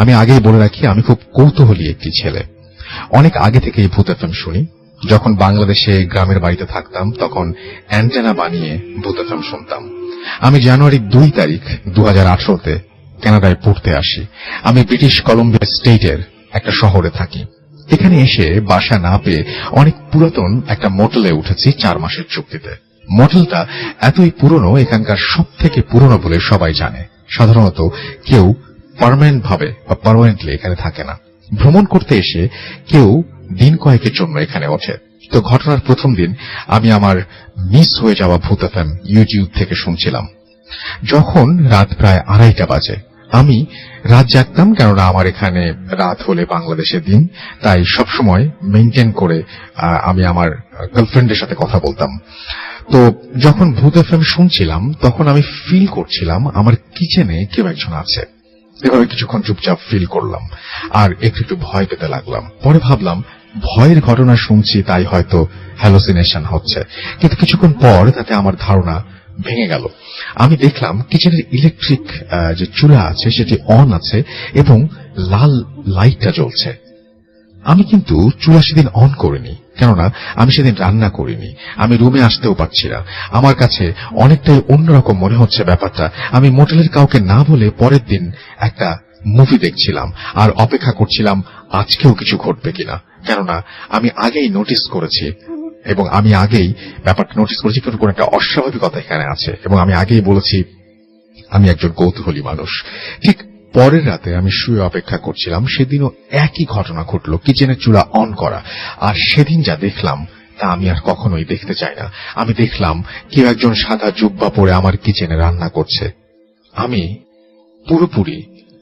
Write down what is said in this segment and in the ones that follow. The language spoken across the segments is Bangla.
আমি আগেই বলে রাখি, আমি খুব কৌতূহলী একটি ছেলে। অনেক আগে থেকে এই ভূত এফএম শুনি। যখন বাংলাদেশে গ্রামের বাড়িতে থাকতাম তখন অ্যান্টেনা বানিয়ে ভূত এফএম শুনতাম। আমি জানুয়ারির 2 তারিখ 2018-তে কানাডায় পড়তে আসি। আমি ব্রিটিশ কলম্বিয়া স্টেটের একটা শহরে থাকি। এখানে এসে বাসা না পেয়ে অনেক পুরাতন একটা মোটেলে উঠেছি 4 মাসের চুক্তিতে। মোটেলটা এতই পুরনো, এখানকার সব থেকে পুরনো বলে সবাই জানে। সাধারণত কেউ পার্মানেন্টলি এখানে থাকে না। ভ্রমণ করতে এসে কেউ দিন কয়েকের জন্য এখানে ওঠে। তো ঘটনার প্রথম দিন আমি আমার মিস হয়ে যাওয়া ভূত এফএম ইউটিউব থেকে শুনছিলাম। যখন রাত প্রায় 2:30 বাজে, আমি রাত জাগতাম, কেননা আমার এখানে রাত হলে বাংলাদেশে দিন, তাই সবসময় মেইনটেইন করে আমি আমার গার্লফ্রেন্ডের সাথে কথা বলতাম। তো যখন ভূত এফএম শুনছিলাম তখন আমি ফিল করছিলাম আমার কিচেনে কেউ একজন আছে। এভাবে কিছুক্ষণ চুপচাপ ফিল করলাম আর একটু ভয় পেতে লাগলাম। পরে ভাবলাম ভয়ের ঘটনা শুনছি, তাই হয়তো হ্যালোসিনেশন হচ্ছে। কিন্তু কিছুক্ষণ পর তাতে আমার ধারণা ভেঙে গেল। আমি দেখলাম কিচেনের ইলেকট্রিক যে চুলা আছে সেটি অন আছে এবং লাল লাইটটা জ্বলছে। আমি কিন্তু চুলা সেদিন অন করিনি, কেননা আমি সেদিন রান্না করিনি। আমি রুমে আসতেও পারছি না। আমার কাছে অনেকটাই অন্যরকম মনে হচ্ছে ব্যাপারটা। আমি মোটেলের কাউকে না বলে পরের দিন একটা মুভি দেখছিলাম আর অপেক্ষা করছিলাম আজকেও কিছু ঘটবে কিনা, কেননা আমি আগেই নোটিস করেছি এবং আমি আগেই ব্যাপারটা নোটিস করেছি কোন একটা অস্বাভাবিকতা এখানে আছে, এবং আমি আগেই বলেছি আমি একজন কৌতূহলী মানুষ। ঠিক পরের রাতে আমি শুয়ে অপেক্ষা করছিলাম। সেদিনও একই ঘটনা ঘটল, কিচেনের চুলা অন করা। আর সেদিন যা দেখলাম তা আমি আর কখনোই দেখতে চাই না। আমি দেখলাম কেউ একজন সাদা জুব্বা পরে আমার কিচেনে রান্না করছে। আমি পুরোপুরি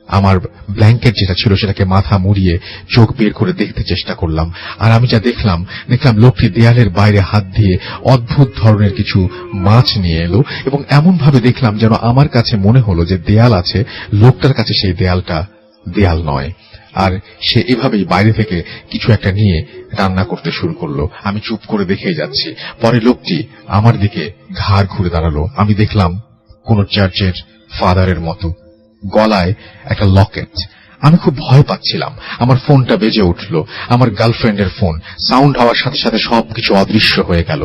আমার ব্ল্যাঙ্কেট যেটা ছিল সেটাকে মাথা মুড়িয়ে চোখ বের করে দেখতে চেষ্টা করলাম। আর আমি যা দেখলাম লোকটি দেয়ালের বাইরে হাত দিয়ে অদ্ভুত ধরনের কিছু মাছ নিয়ে এলো, এবং এমন ভাবে দেখলাম যেন আমার কাছে মনে হলো যে দেয়াল আছে, লোকটার কাছে সেই দেয়ালটা দেয়াল নয়। আর সে এভাবেই বাইরে থেকে কিছু একটা নিয়ে রান্না করতে শুরু করলো। আমি চুপ করে দেখেই যাচ্ছি। পরে লোকটি আমার দিকে ঘাড় ঘুরে দাঁড়ালো। আমি দেখলাম কোন চার্চের ফাদারের মতো, গলায় একটা লকেট। আমি খুব ভয় পাচ্ছিলাম। আমার ফোনটা বেজে উঠল, আমার গার্লফ্রেন্ডের ফোন। সাউন্ড হওয়ার সাথে সাথে সবকিছু অদৃশ্য হয়ে গেল।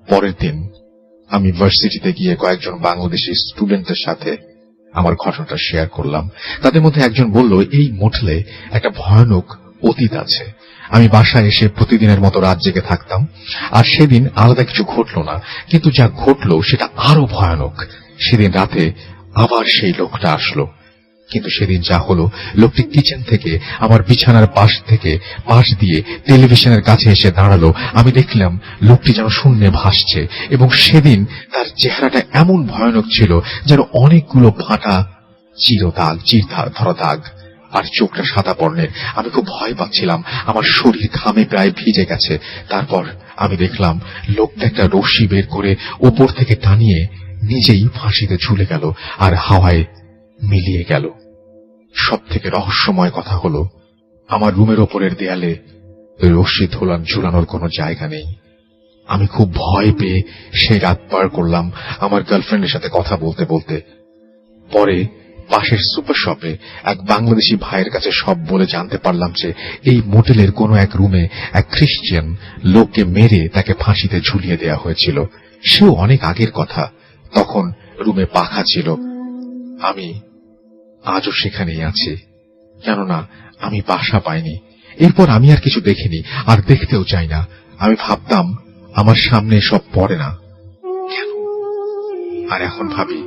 পরের দিন আমি ভার্সিটিতে গিয়ে কয়েকজন বাংলাদেশি স্টুডেন্টের সাথে আমার ঘটনাটা শেয়ার করলাম। তাদের মধ্যে একজন বলল, এই মোটেলে একটা ভয়ানক অতীত আছে। আমি বাসায় এসে প্রতিদিনের মতো রাত জেগে থাকতাম, আর সেদিন আলাদা কিছু ঘটল না, কিন্তু যা ঘটল সেটা আরো ভয়ানক। সেদিন রাতে আবার সেই লোকটা আসলো, কিন্তু সেদিন যা হলো, লোকটি কিচেন থেকে আমার বিছানার পাশ দিয়ে টেলিভিশনের কাছে এসে দাঁড়ালো। আমি দেখলাম লোকটি যেন শূন্যে ভাসছে, এবং সেদিন তার চেহারাটা এমন ভয়ানক ছিল যেন অনেকগুলো ফাটা চির ধরা দাগ, আর চোখটা সাদা বর্ণের। আমি খুব ভয় পাচ্ছিলাম, আমার শরীর ঘামে প্রায় ভিজে গেছে। তারপর আমি দেখলাম লোকটা একটা রশি বের করে ওপর থেকে টানিয়ে নিজেই ফাঁসিতে ঝুলে গেল আর হাওয়ায় মিলিয়ে গেল। সব থেকে রহস্যময় কথা হলো, আমার রুমের ওপরের দেয়ালে রশি ঝুলানোর কোনো জায়গা নেই। আমি খুব ভয় পেয়ে সেই রাত পার করলাম আমার গার্লফ্রেন্ডের সাথে কথা বলতে বলতে। পরে পাশের সুপার শপে এক বাংলাদেশি ভাইয়ের কাছে সব বলে জানতে পারলাম যে এই মোটেলের কোনো এক রুমে এক খ্রিস্টান লোককে মেরে তাকে ফাঁসিতে ঝুলিয়ে দেওয়া হয়েছিল। সেও অনেক আগের কথা, তখন রুমে পাখা ছিল। আমি আজও সেখানেই আছি, কেননা আমি বাসা পাইনি। এরপর আমি আর কিছু দেখিনি, আর দেখতেও চাই না। আমি ভাবতাম আমার সামনে সব পড়ে না কেন, আর এখন ভাবি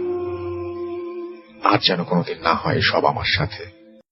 আর যেন কোনোদিন না হয় সব আমার সাথে।